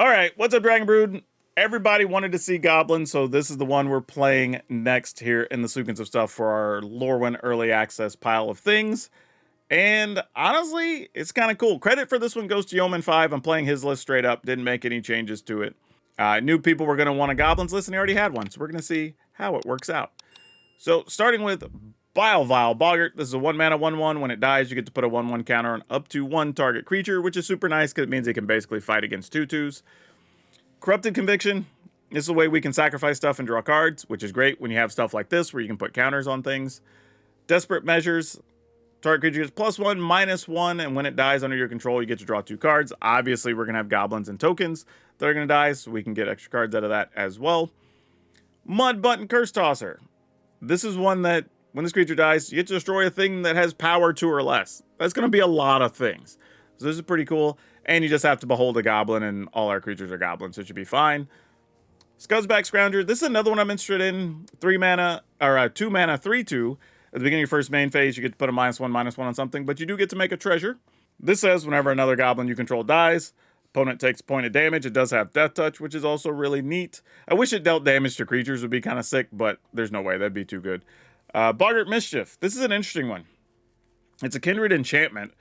All right, what's up, Dragon Brood? Everybody wanted to see Goblins, so this is the one we're playing next here in the sequence of stuff for our Lorwyn early access pile of things. And honestly, it's kind of cool. Credit for this one goes to Yeoman5. I'm playing his list straight up, didn't make any changes to it. I knew people were going to want a Goblins list, and he already had one, so we're going to see how it works out. So, starting with Vile Boggart. This is a 1-mana 1/1. When it dies, you get to put a 1/1 counter on up to one target creature, which is super nice because it means it can basically fight against 2/2s. Corrupted Conviction. This is a way we can sacrifice stuff and draw cards, which is great when you have stuff like this where you can put counters on things. Desperate Measures. Target creature gets +1/-1, and when it dies under your control, you get to draw 2 cards. Obviously, we're going to have goblins and tokens that are going to die, so we can get extra cards out of that as well. Mud Button Curse Tosser. This is one that, when this creature dies, you get to destroy a thing that has power 2 or less. That's going to be a lot of things. So this is pretty cool. And you just have to behold a goblin, and all our creatures are goblins, so it should be fine. Scuzzback Scrounger. This is another one I'm interested in. 2-mana 3/2. At the beginning of your first main phase, you get to put a -1/-1 on something, but you do get to make a treasure. This says whenever another goblin you control dies, opponent takes a point of damage. It does have Death Touch, which is also really neat. I wish it dealt damage to creatures, would be kind of sick, but there's no way. That'd be too good. Boggart Mischief. This is an interesting one. It's a Kindred enchantment,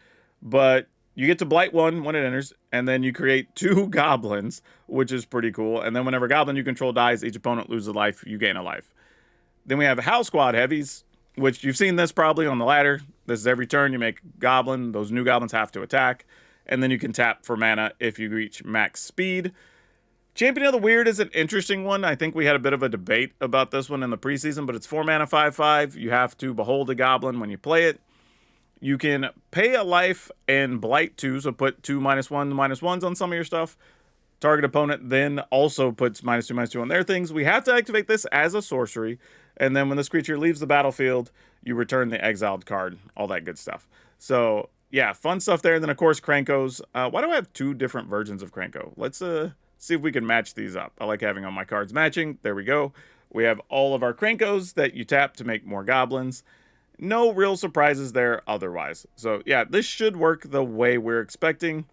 but you get to blight 1 when it enters, and then you create 2 goblins, which is pretty cool. And then whenever a goblin you control dies, each opponent loses a life, you gain a life. Then we have Howl Squad Heavies, which you've seen this probably on the ladder. This is every turn you make a goblin. Those new goblins have to attack. And then you can tap for mana if you reach max speed. Champion of the Weird is an interesting one. I think we had a bit of a debate about this one in the preseason, but it's 4-mana 5/5. You have to behold a goblin when you play it. You can pay a life and blight 2, so put 2 -1/-1s on some of your stuff. Target opponent then also puts -2/-2 on their things. We have to activate this as a sorcery, and then when this creature leaves the battlefield, you return the exiled card, all that good stuff. So, yeah, fun stuff there. And then, of course, Krankos. Why do I have 2 different versions of Kranko? Let's see if we can match these up. I like having all my cards matching. There we go. We have all of our Krankos that you tap to make more goblins. No real surprises there otherwise. So, yeah, this should work the way we're expecting.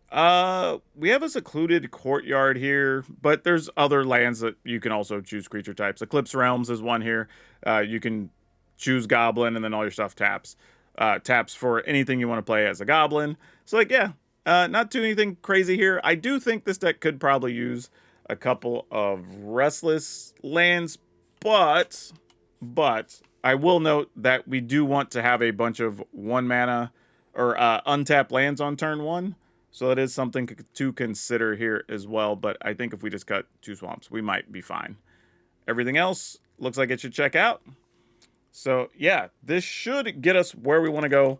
We have a secluded courtyard here, but there's other lands that you can also choose creature types. Eclipse Realms is one here. You can choose Goblin, and then all your stuff taps. Taps for anything you want to play as a Goblin. So, like, yeah, not too anything crazy here. I do think this deck could probably use a couple of Restless lands, but I will note that we do want to have a bunch of 1-mana or untapped lands on turn 1. So it is something to consider here as well. But I think if we just cut 2 swamps, we might be fine. Everything else looks like it should check out. So yeah, this should get us where we want to go.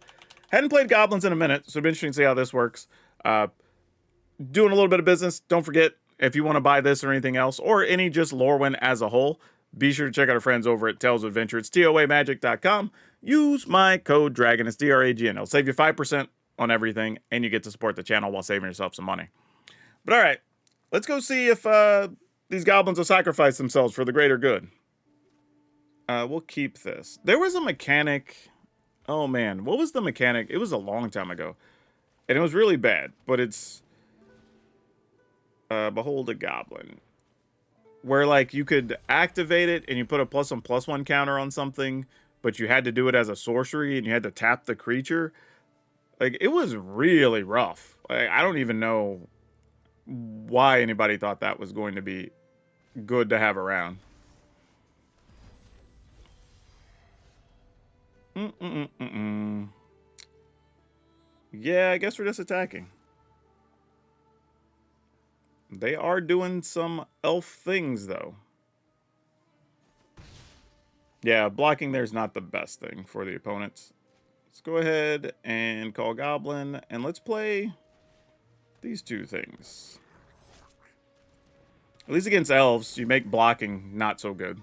Hadn't played Goblins in a minute, so it'll be interesting to see how this works. Doing a little bit of business. Don't forget, if you want to buy this or anything else, or any just Lorwyn as a whole, be sure to check out our friends over at Tales of Adventure. It's toamagic.com. Use my code DRAGON. It's DRAGN. It'll save you 5% on everything, and you get to support the channel while saving yourself some money. But all right, let's go see if these goblins will sacrifice themselves for the greater good. We'll keep this. There was a mechanic. Oh, man. What was the mechanic? It was a long time ago, and it was really bad, but it's Behold a Goblin, where, like, you could activate it, and you put a +1/+1 counter on something, but you had to do it as a sorcery, and you had to tap the creature. Like, it was really rough. Like, I don't even know why anybody thought that was going to be good to have around. Yeah, I guess we're just attacking. They are doing some elf things, though. Yeah, blocking there's not the best thing for the opponents. Let's go ahead and call Goblin, and let's play these 2 things. At least against elves, you make blocking not so good.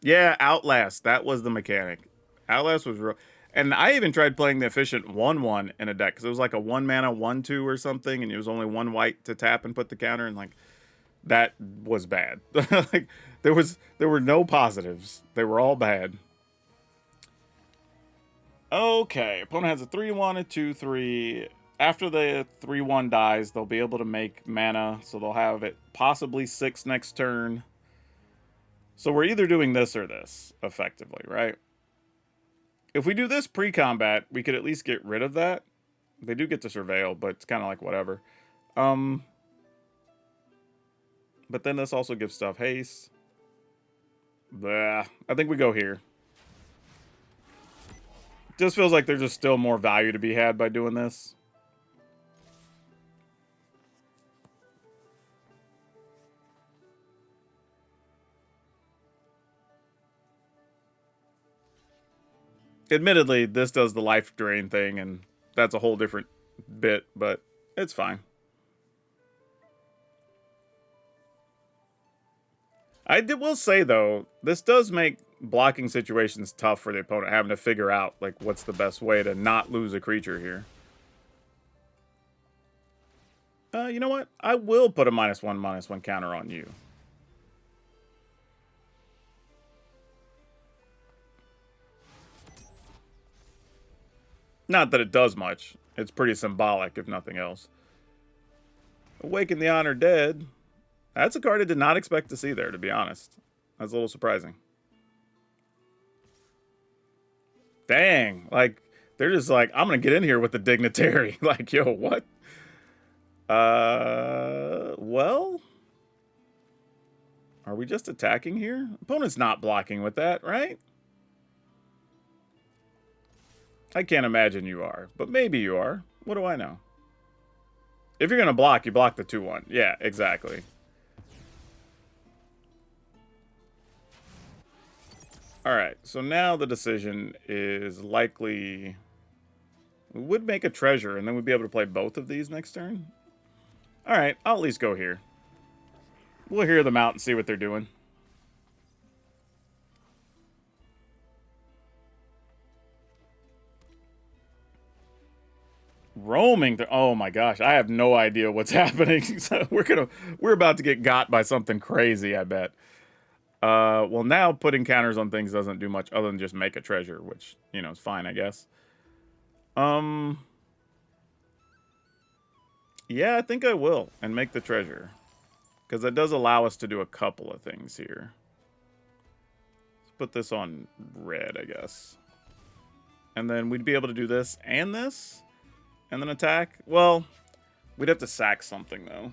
Yeah, Outlast. That was the mechanic. Outlast was real. And I even tried playing the efficient 1/1 in a deck, because it was like a 1-mana 1/2 or something, and it was only 1 white to tap and put the counter, and, like, that was bad. Like, there were no positives. They were all bad. Okay, opponent has a 3-1, a 2-3. after the 3/1 dies, they'll be able to make mana, so they'll have it possibly 6 next turn. So we're either doing this or this, effectively, right? If we do this pre-combat, we could at least get rid of that. They do get to surveil, but it's kind of like whatever. But then this also gives stuff haste. Blah. I think we go here. Just feels like there's just still more value to be had by doing this. Admittedly, this does the life drain thing, and that's a whole different bit, but it's fine. Will say, though, this does make blocking situations tough for the opponent, having to figure out, like, what's the best way to not lose a creature here. You know what? I will put a -1/-1 counter on you. Not that it does much. It's pretty symbolic, if nothing else. Awaken the Honored Dead. That's a card I did not expect to see there, to be honest. That's a little surprising. Dang. Like, they're just like, I'm going to get in here with the Dignitary. Like, yo, what? Well? Are we just attacking here? Opponent's not blocking with that, right? I can't imagine you are, but maybe you are. What do I know? If you're going to block, you block the 2/1. Yeah, exactly. Alright, so now the decision is likely... We would make a treasure, and then we'd be able to play both of these next turn. Alright, I'll at least go here. We'll hear them out and see what they're doing. Roaming. Oh my gosh, I have no idea what's happening. So we're about to get got by something crazy, I bet. Well, now putting counters on things doesn't do much other than just make a treasure, which, you know, is fine, I guess. Yeah, I think I will, and make the treasure. Because that does allow us to do a couple of things here. Let's put this on red, I guess. And then we'd be able to do this and this, and then attack. Well, we'd have to sack something, though.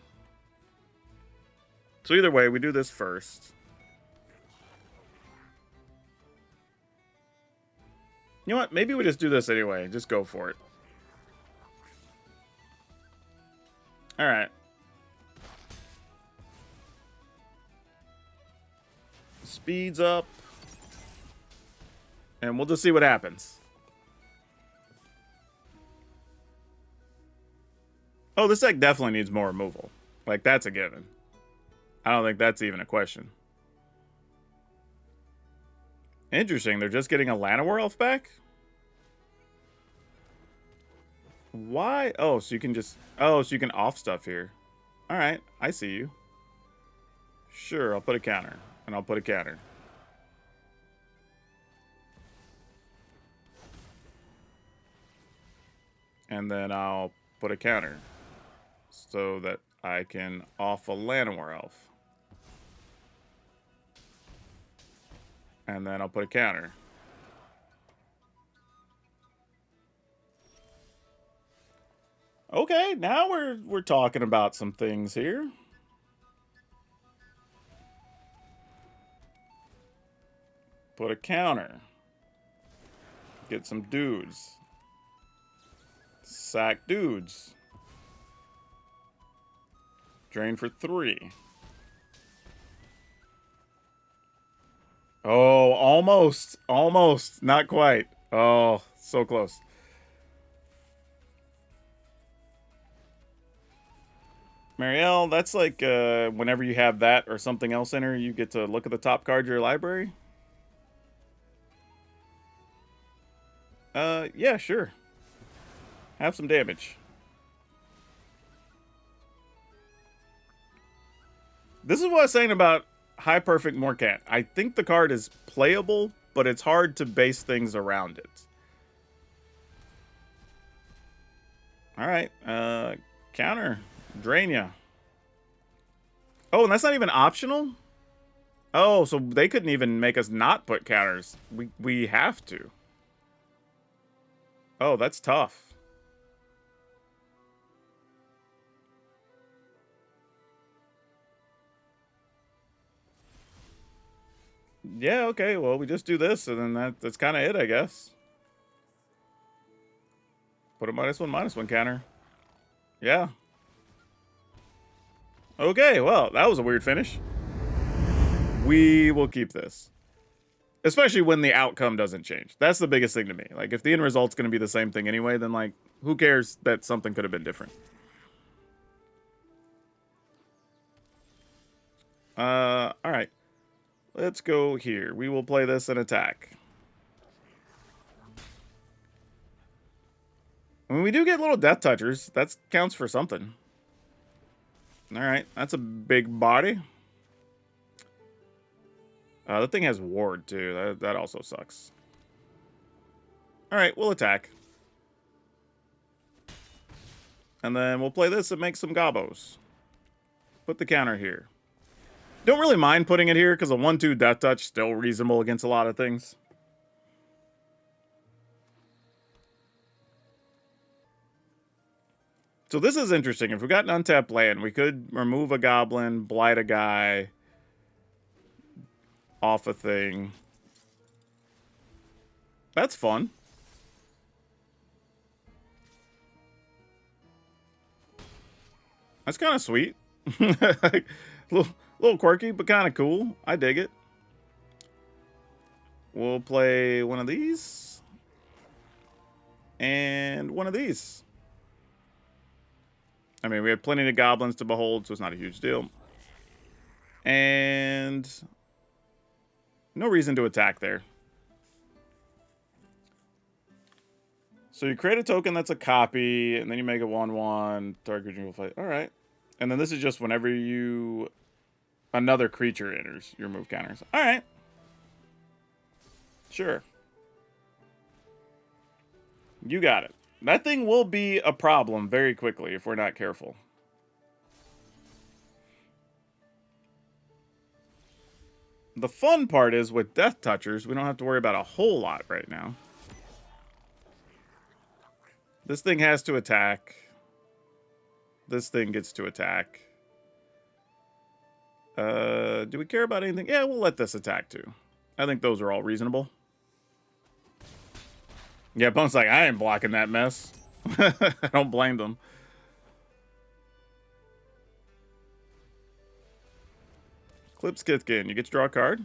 So either way, we do this first. You know what? Maybe we just do this anyway. Just go for it. Alright. Speeds up. And we'll just see what happens. Oh, this deck definitely needs more removal. Like, that's a given. I don't think that's even a question. Interesting, they're just getting a Llanowar Elf back? Why? Oh, so you can just... Oh, so you can off stuff here. Alright, I see you. Sure, I'll put a counter. And I'll put a counter. And then I'll put a counter. So that I can off a Llanowar Elf. And then I'll put a counter. Okay, now we're talking about some things here. Put a counter. Get some dudes. Sack dudes. Drain for 3. Oh, almost. Almost. Not quite. Oh, so close. Marielle, that's like whenever you have that or something else in her, you get to look at the top card of your library? Yeah, sure. Have some damage. This is what I was saying about High Perfect Morcant. I think the card is playable, but it's hard to base things around it. All right. Counter. Drain ya. Oh, and that's not even optional? Oh, so they couldn't even make us not put counters. We have to. Oh, that's tough. Yeah, okay, well, we just do this, and then that's kind of it, I guess. Put a -1/-1 counter. Yeah. Okay, well, that was a weird finish. We will keep this. Especially when the outcome doesn't change. That's the biggest thing to me. Like, if the end result's going to be the same thing anyway, then, like, who cares that something could have been different? Alright. Let's go here. We will play this and attack. I mean, we do get little death touchers. That counts for something. Alright, that's a big body. That thing has ward, too. That also sucks. Alright, we'll attack. And then we'll play this and make some gobos. Put the counter here. Don't really mind putting it here, because a 1/2 death touch still reasonable against a lot of things. So this is interesting. If we got an untapped land, we could remove a goblin, blight a guy, off a thing. That's fun. That's kind of sweet. Like, little quirky, but kind of cool. I dig it. We'll play one of these. And one of these. I mean, we have plenty of goblins to behold, so it's not a huge deal. And no reason to attack there. So you create a token that's a copy, and then you make a 1/1. Target creature will fight. All right. And then this is just whenever another creature enters, you remove counters. All right. Sure. You got it. That thing will be a problem very quickly if we're not careful. The fun part is with Death Touchers, we don't have to worry about a whole lot right now. This thing has to attack. This thing gets to attack. Do we care about anything? Yeah, we'll let this attack too. I think those are all reasonable. Yeah, Bone's like, I ain't blocking that mess. I don't blame them. Eclipsed Kithkin, you get to draw a card.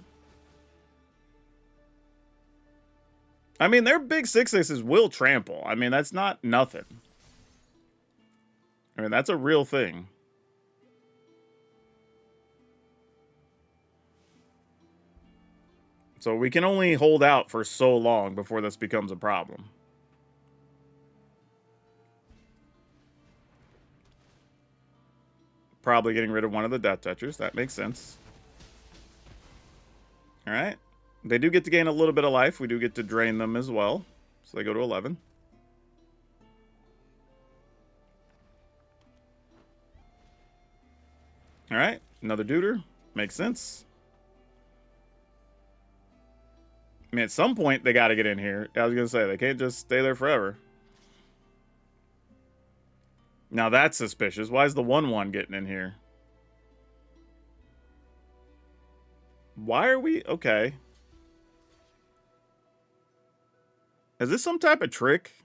I mean, their big 6/6s will trample. I mean, that's not nothing. I mean, that's a real thing. So we can only hold out for so long before this becomes a problem. Probably getting rid of one of the Death Touchers. That makes sense. All right. They do get to gain a little bit of life. We do get to drain them as well. So they go to 11. All right. Another Duder. Makes sense. I mean, at some point, they got to get in here. I was going to say, they can't just stay there forever. Now, that's suspicious. Why is the 1/1 getting in here? Why are we... Okay. Is this some type of trick?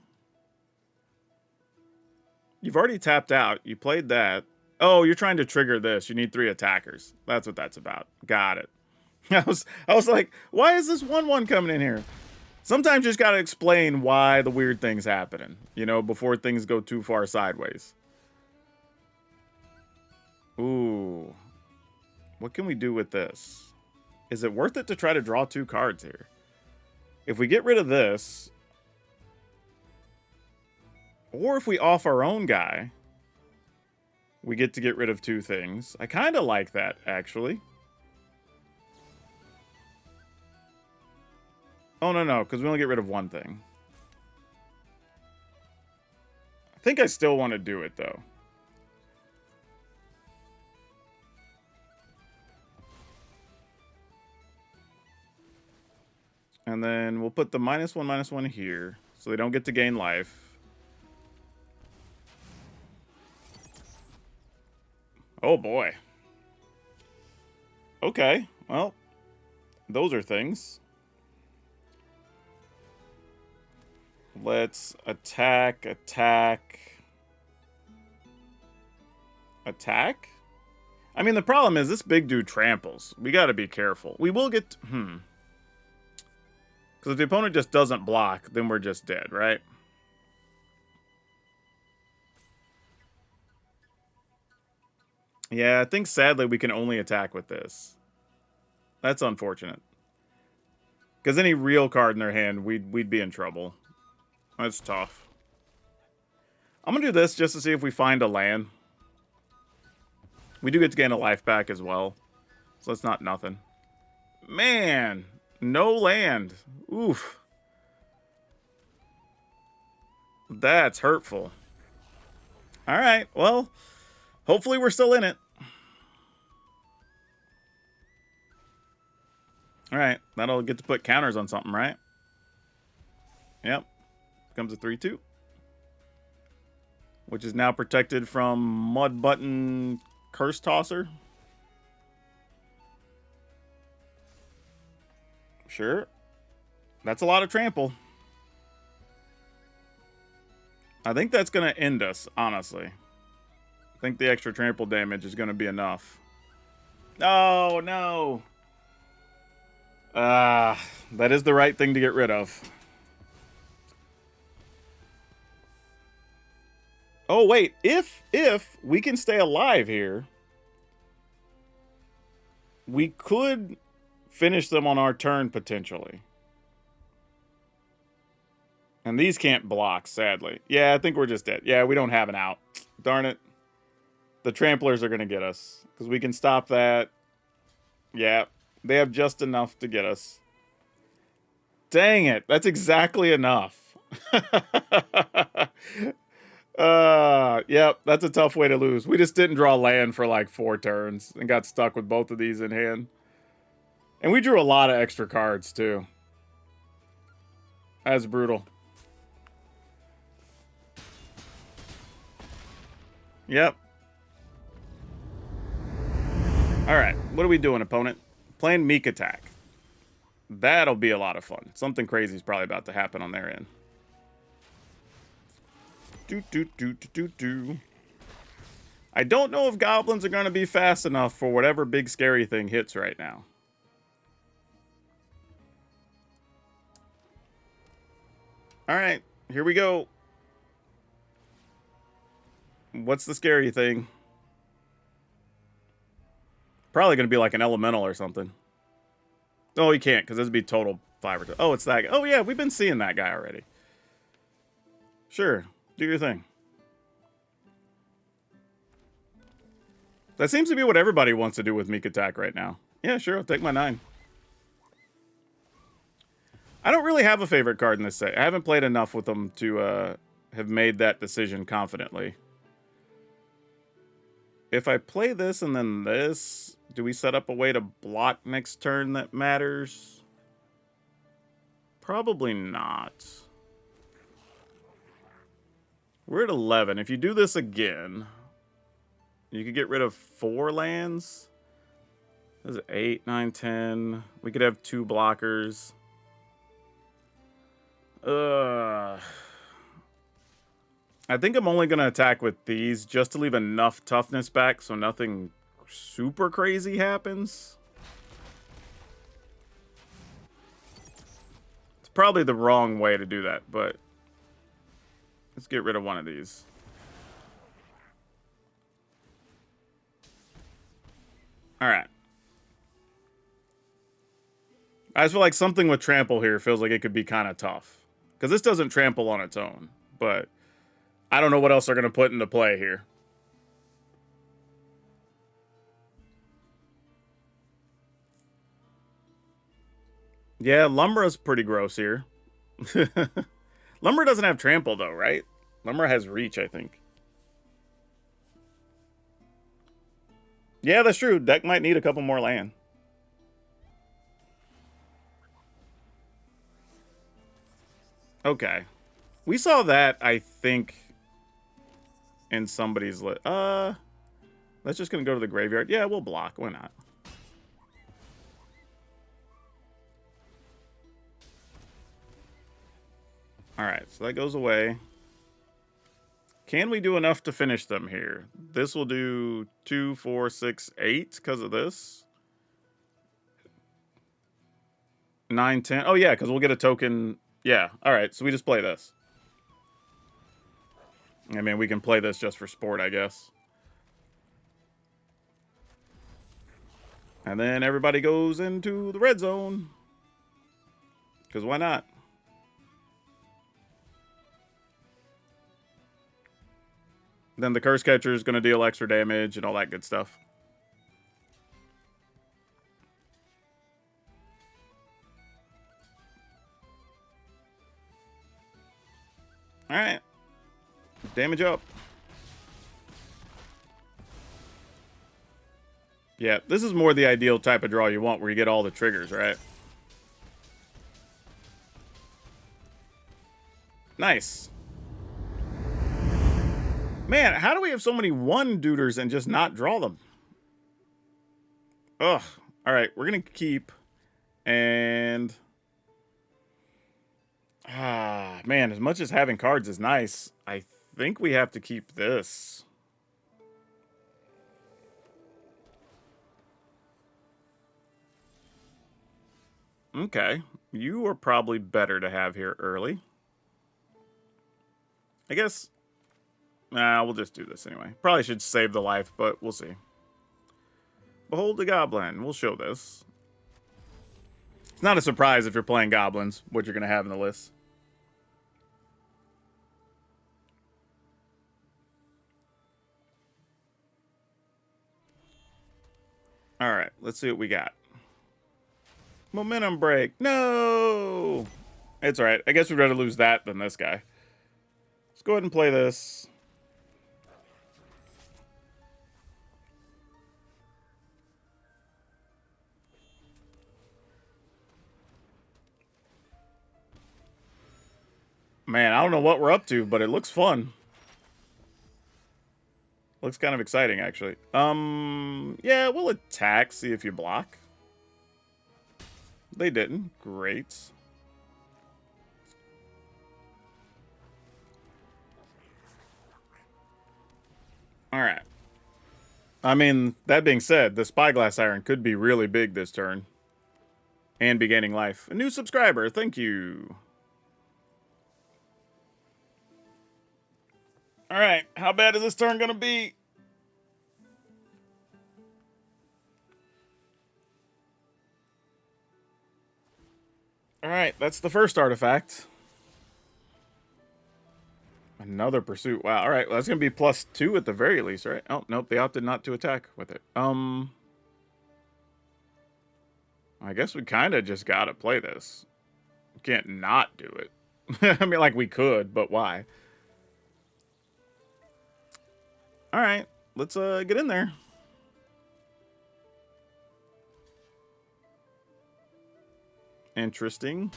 You've already tapped out. You played that. Oh, you're trying to trigger this. You need 3 attackers. That's what that's about. Got it. I was like, why is this 1/1 coming in here? Sometimes you just got to explain why the weird thing's happening, you know, before things go too far sideways. Ooh. What can we do with this? Is it worth it to try to draw 2 cards here? If we get rid of this, or if we off our own guy, we get to get rid of 2 things. I kind of like that, actually. Oh, no, because we only get rid of 1 thing. I think I still want to do it, though. And then we'll put the -1/-1 here, so they don't get to gain life. Oh, boy. Okay, well, those are things. Let's attack. Attack? I mean, the problem is this big dude tramples. We gotta be careful. We will get... Because if the opponent just doesn't block, then we're just dead, right? Yeah, I think sadly we can only attack with this. That's unfortunate. Because any real card in their hand, we'd be in trouble. That's tough. I'm going to do this just to see if we find a land. We do get to gain a life back as well. So that's not nothing. Man, no land. Oof. That's hurtful. All right, well, hopefully we're still in it. All right, that'll get to put counters on something, right? Yep. Becomes a 3/2. Which is now protected from Mud Button Curse Tosser. Sure. That's a lot of trample. I think that's going to end us, honestly. I think the extra trample damage is going to be enough. Oh, no. That is the right thing to get rid of. Oh, wait. If we can stay alive here, we could finish them on our turn, potentially. And these can't block, sadly. Yeah, I think we're just dead. Yeah, we don't have an out. Darn it. The tramplers are going to get us. Because we can stop that. Yeah, they have just enough to get us. Dang it. That's exactly enough. Yep, that's a tough way to lose. We just didn't draw land for like 4 turns and got stuck with both of these in hand. And we drew a lot of extra cards, too. That's brutal. Yep. Alright, what are we doing, opponent? Playing Meek Attack. That'll be a lot of fun. Something crazy is probably about to happen on their end. I don't know if goblins are going to be fast enough for whatever big scary thing hits right now. Alright, here we go. What's the scary thing? Probably going to be like an elemental or something. Oh, you can't, because this would be total 5 or 2. Oh, it's that guy. Oh, yeah, we've been seeing that guy already. Sure, do your thing. That seems to be what everybody wants to do with Meek Attack right now. Yeah, sure, I'll take my 9. I don't really have a favorite card in this set. I haven't played enough with them to have made that decision confidently. If I play this and then this, do we set up a way to block next turn that matters? Probably not. We're at 11. If you do this again, you could get rid of 4 lands. This is 8, 9, 10. We could have 2 blockers. I think I'm only going to attack with these just to leave enough toughness back so nothing super crazy happens. It's probably the wrong way to do that, but let's get rid of one of these. All right. I just feel like something with trample here feels like it could be kind of tough. Because this doesn't trample on its own, but I don't know what else they're going to put into play here. Yeah, Lumbra's pretty gross here. Lumber doesn't have trample, though, right? Limmer has reach, I think. Yeah, that's true. Deck might need a couple more land. Okay. We saw that, I think, in somebody's list. That's just going to go to the graveyard. Yeah, we'll block. Why not? Alright, so that goes away. Can we do enough to finish them here? This will do 2, 4, 6, 8 because of this. 9, 10. Oh, yeah, because we'll get a token. Yeah, alright, so we just play this. I mean, we can play this just for sport, I guess. And then everybody goes into the red zone. Because why not? Then the Curse Catcher is going to deal extra damage and all that good stuff. Alright. Damage up. Yeah, this is more the ideal type of draw you want, where you get all the triggers, right? Nice. Man, how do we have so many one-duders and just not draw them? Ugh. Alright, we're going to keep. And... man, as much as having cards is nice, I think we have to keep this. Okay. You are probably better to have here early. I guess... Nah, we'll just do this anyway. Probably should save the life, but we'll see. Behold the Goblin. We'll show this. It's not a surprise if you're playing Goblins, what you're going to have in the list. Alright, let's see what we got. Momentum break. No! It's alright. I guess we'd rather lose that than this guy. Let's go ahead and play this. Man, I don't know what we're up to, but it looks fun. Looks kind of exciting, actually. Yeah, we'll attack, see if you block. They didn't. Great. Alright. I mean, that being said, the Spyglass Iron could be really big this turn. And be gaining life. A new subscriber, thank you. Alright, how bad is this turn gonna be? Alright, that's the first artifact. Another pursuit. Wow, alright, well, that's gonna be +2 at the very least, right? Oh, nope, they opted not to attack with it. I guess we kind of just gotta play this. We can't not do it. I mean, like, we could, but why? Alright, let's get in there. Interesting.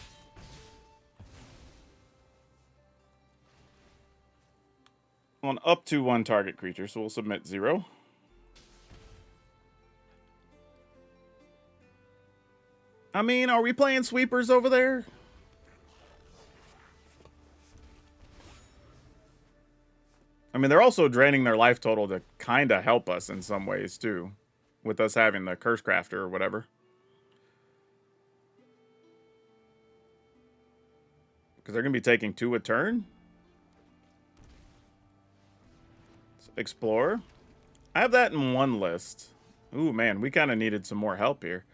On up to 1 target creature, so we'll submit 0. I mean, are we playing sweepers over there? I mean, they're also draining their life total to kind of help us in some ways, too. With us having the Curse Crafter or whatever. Because they're going to be taking 2 a turn. Let's explore. I have that in 1 list. Ooh, man, we kind of needed some more help here.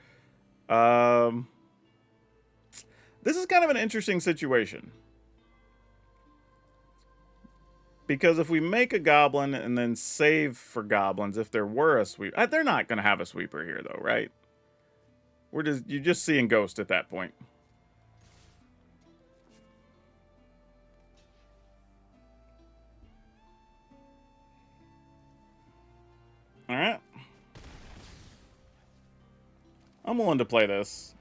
This is kind of an interesting situation. Because if we make a goblin and then save for goblins, if there were a sweep... they're not going to have a sweeper here, though, right? You're just seeing Ghost at that point. All right. I'm willing to play this.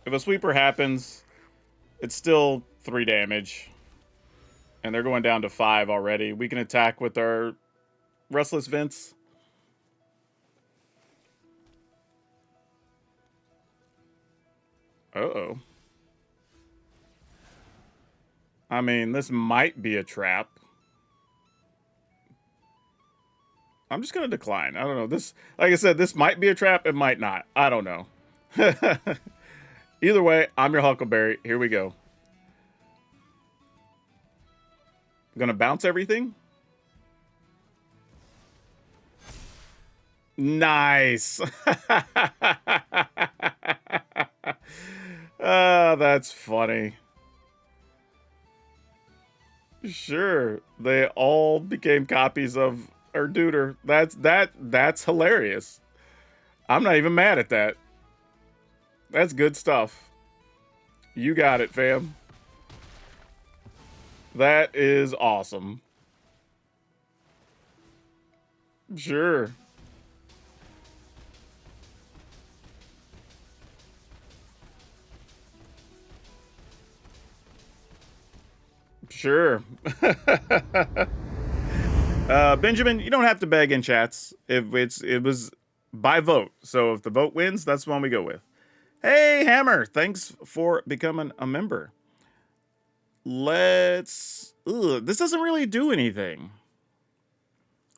If a sweeper happens, it's still 3 damage. And they're going down to 5 already. We can attack with our Restless Vince. Uh-oh. I mean, this might be a trap. I'm just going to decline. I don't know. This, like I said, this might be a trap. It might not. I don't know. Either way, I'm your Huckleberry. Here we go. Gonna bounce everything? Nice. That's funny. Sure. They all became copies of our duder. That's hilarious. I'm not even mad at that. That's good stuff. You got it, fam. That is awesome. Sure. Sure. Benjamin, you don't have to beg in chats. If it was by vote. So if the vote wins, that's the one we go with. Hey, Hammer, thanks for becoming a member. Let's... Ugh, this doesn't really do anything.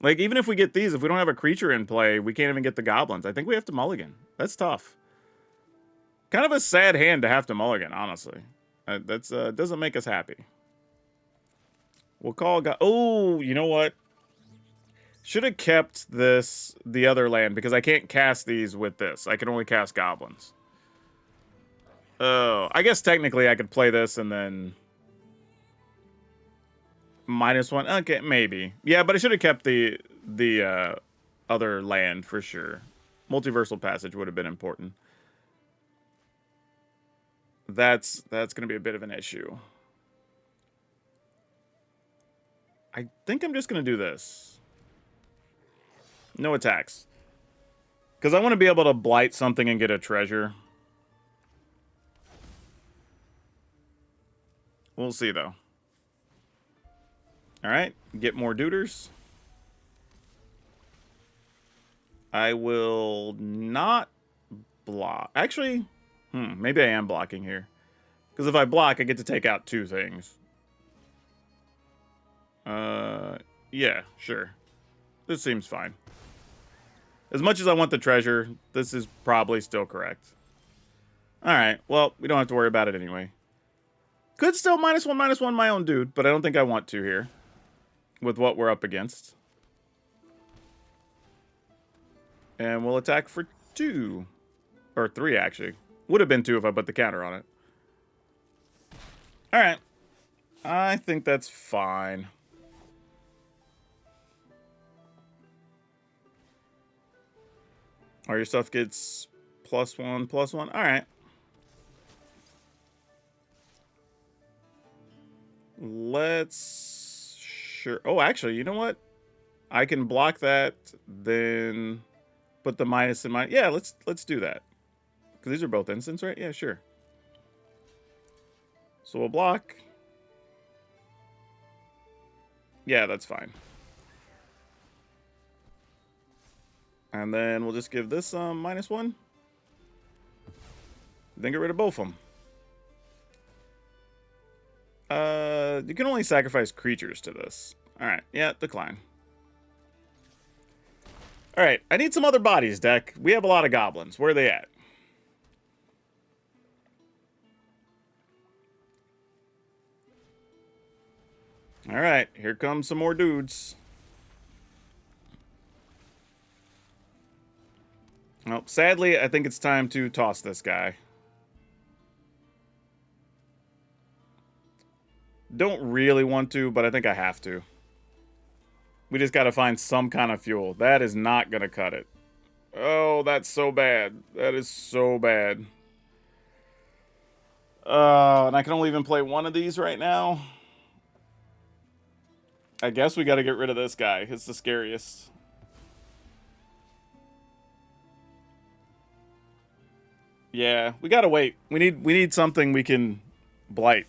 Like, even if we get these, if we don't have a creature in play, we can't even get the goblins. I think we have to mulligan. That's tough. Kind of a sad hand to have to mulligan, honestly. That's doesn't make us happy. We'll call... Oh, you know what? Should have kept the other land, because I can't cast these with this. I can only cast goblins. Oh, I guess technically I could play this and then... -1. Okay, maybe. Yeah, but I should have kept the other land for sure. Multiversal Passage would have been important. That's going to be a bit of an issue. I think I'm just going to do this. No attacks. Because I want to be able to blight something and get a treasure. We'll see, though. Alright, get more duders. I will not block. Actually, maybe I am blocking here. Because if I block, I get to take out 2 things. Yeah, sure. This seems fine. As much as I want the treasure, this is probably still correct. Alright, well, we don't have to worry about it anyway. Could still -1/-1 my own dude, but I don't think I want to here. With what we're up against. And we'll attack for 2. Or 3, actually. Would have been 2 if I put the counter on it. Alright. I think that's fine. All your stuff gets +1/+1. Alright. Let's... Sure. Oh, actually, you know what? I can block that, then put the minus in my... Yeah, let's do that. Because these are both instants, right? Yeah, sure. So we'll block. Yeah, that's fine. And then we'll just give this -1. Then get rid of both of them. You can only sacrifice creatures to this. Alright, yeah, decline. Alright, I need some other bodies, deck. We have a lot of goblins. Where are they at? Alright, here comes some more dudes. Well, sadly, I think it's time to toss this guy. Don't really want to, but I think I have to. We just got to find some kind of fuel. That is not going to cut it. Oh, that's so bad. That is so bad. And I can only even play one of these right now. I guess we got to get rid of this guy. It's the scariest. Yeah, we gotta wait. We need something we can blight.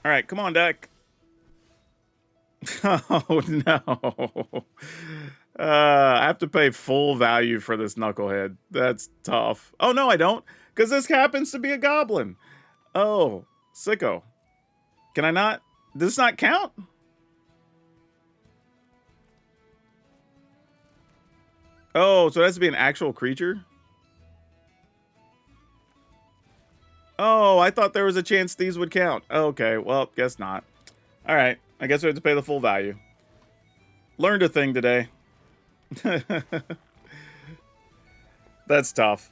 All right, come on, deck. Oh no. I have to pay full value for this knucklehead. That's tough. Oh no, I don't, because this happens to be a goblin. Oh, sicko. Can I not? Does this not count? Oh, so it has to be an actual creature? Oh, I thought there was a chance these would count. Okay, well, guess not. All right, I guess we have to pay the full value. Learned a thing today. That's tough.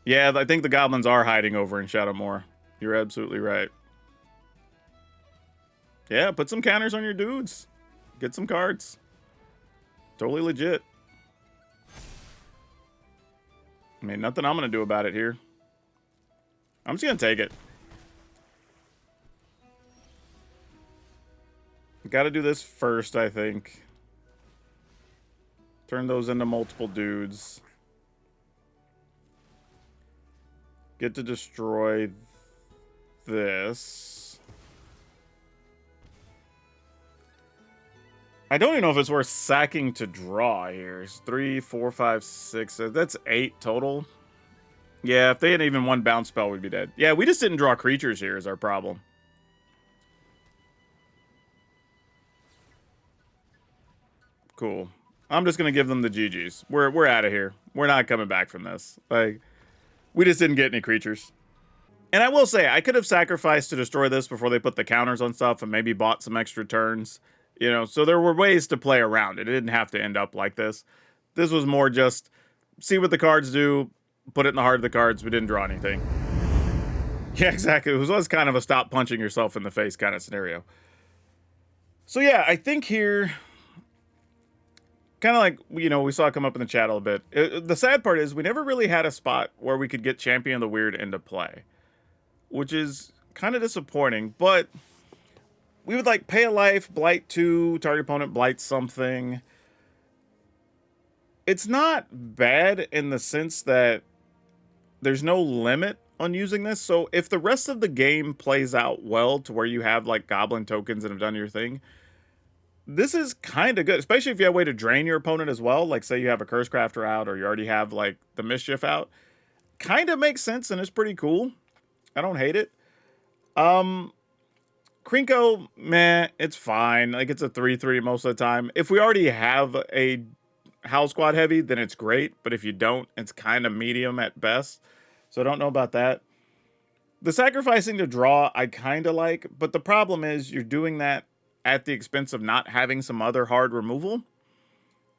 Yeah, I think the goblins are hiding over in Shadowmoor. You're absolutely right. Yeah, put some counters on your dudes. Get some cards. Totally legit. I mean, nothing I'm going to do about it here. I'm just going to take it. Got to do this first, I think. Turn those into multiple dudes. Get to destroy this. I don't even know if it's worth sacking to draw here. It's 3, 4, 5, 6. That's 8 total. Yeah, if they had even one bounce spell, we'd be dead. Yeah, we just didn't draw creatures here is our problem. Cool. I'm just going to give them the GGs. We're out of here. We're not coming back from this. Like, we just didn't get any creatures. And I will say, I could have sacrificed to destroy this before they put the counters on stuff and maybe bought some extra turns. You know, so there were ways to play around it. It didn't have to end up like this. This was more just see what the cards do, put it in the heart of the cards. We didn't draw anything. Yeah, exactly. It was kind of a stop punching yourself in the face kind of scenario. So yeah, I think here, kind of like, you know, we saw it come up in the chat a little bit. The sad part is we never really had a spot where we could get Champion of the Weird into play, which is kind of disappointing, but we would like pay a life, blight 2, target opponent blight something. It's not bad in the sense that there's no limit on using this. So if the rest of the game plays out well to where you have like goblin tokens and have done your thing, this is kind of good, especially if you have a way to drain your opponent as well. Like say you have a Curse Crafter out or you already have like the Mischief out. Kind of makes sense and it's pretty cool. I don't hate it. Krinko, meh, it's fine. Like, it's a 3/3 most of the time. If we already have a Howl Squad heavy, then it's great. But if you don't, it's kind of medium at best. So I don't know about that. The sacrificing to draw, I kind of like. But the problem is you're doing that at the expense of not having some other hard removal.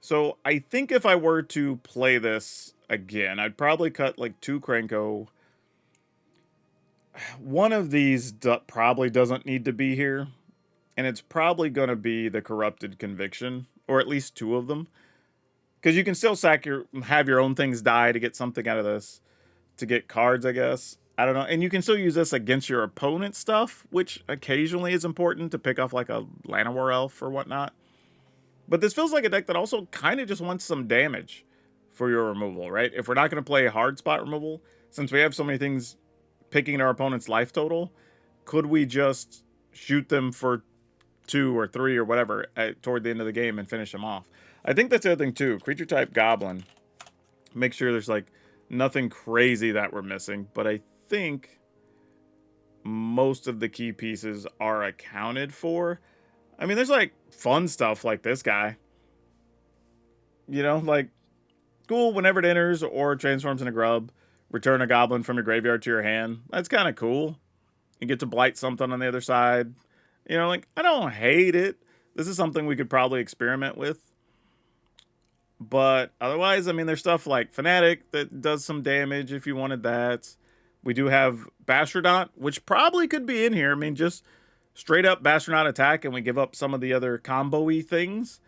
So I think if I were to play this again, I'd probably cut like 2 Krenko. One of these probably doesn't need to be here, and it's probably going to be the Corrupted Conviction, or at least 2 of them, because you can still have your own things die to get something out of this, to get cards, I guess. I don't know, and you can still use this against your opponent's stuff, which occasionally is important to pick off like a Llanowar Elf or whatnot. But this feels like a deck that also kind of just wants some damage for your removal, right? If we're not going to play hard spot removal, since we have so many things picking our opponent's life total, could we just shoot them for 2 or 3 or whatever toward the end of the game and finish them off? I think that's the other thing too. Creature type Goblin. Make sure there's like nothing crazy that we're missing, but I think most of the key pieces are accounted for. I mean, there's like fun stuff like this guy. You know, like cool whenever it enters or transforms into grub. Return a goblin from your graveyard to your hand. That's kind of cool. You get to blight something on the other side. You know, like, I don't hate it. This is something we could probably experiment with. But otherwise, I mean, there's stuff like Fanatic that does some damage if you wanted that. We do have Bastardont, which probably could be in here. I mean, just straight up Bastardont attack and we give up some of the other combo-y things.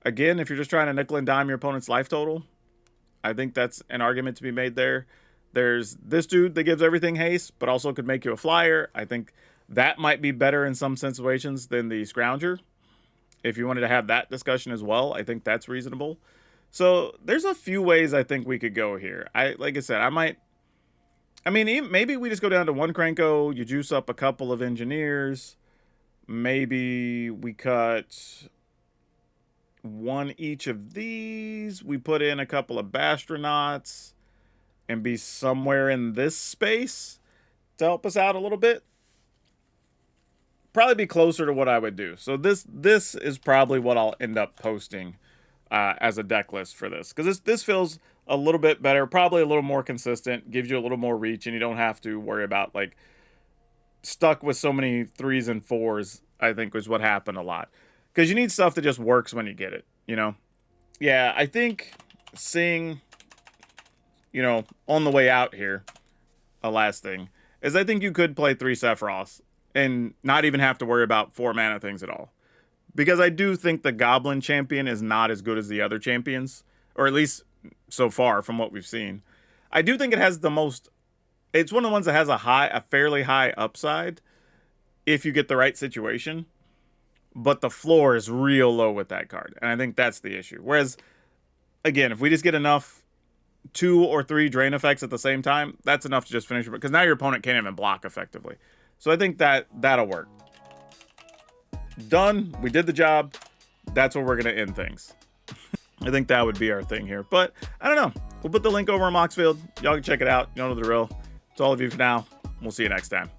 Again, if you're just trying to nickel and dime your opponent's life total, I think that's an argument to be made there. There's this dude that gives everything haste, but also could make you a flyer. I think That might be better in some situations than the Scrounger. If you wanted to have that discussion as well, I think that's reasonable. So there's a few ways I think we could go here. Like I said, maybe we just go down to one Krenko, you juice up a couple of engineers. Maybe we cut one each of these. We put in a couple of Bastronauts and be somewhere in this space to help us out a little bit. Probably be closer to what I would do. So this is probably what I'll end up posting as a deck list for this, because this feels a little bit better, probably a little more consistent, gives you a little more reach, and you don't have to worry about like stuck with so many 3s and 4s. I think is what happened a lot, because you need stuff that just works when you get it, you know. Yeah, I think seeing, you know, on the way out here, a last thing is I think you could play 3 Sephiroths and not even have to worry about 4 mana things at all. Because I do think the Goblin champion is not as good as the other champions, or at least so far from what we've seen. I do think it has the most, it's one of the ones that has a fairly high upside if you get the right situation, but the floor is real low with that card, and I think that's the issue. Whereas, again, if we just get enough 2 or 3 drain effects at the same time, that's enough to just finish it, because now your opponent can't even block effectively. So I think that'll work. Done. We did the job. That's where we're going to end things. I think that would be our thing here. But I don't know. We'll put the link over on Moxfield. Y'all can check it out. Y'all know the drill. It's all of you for now. We'll see you next time.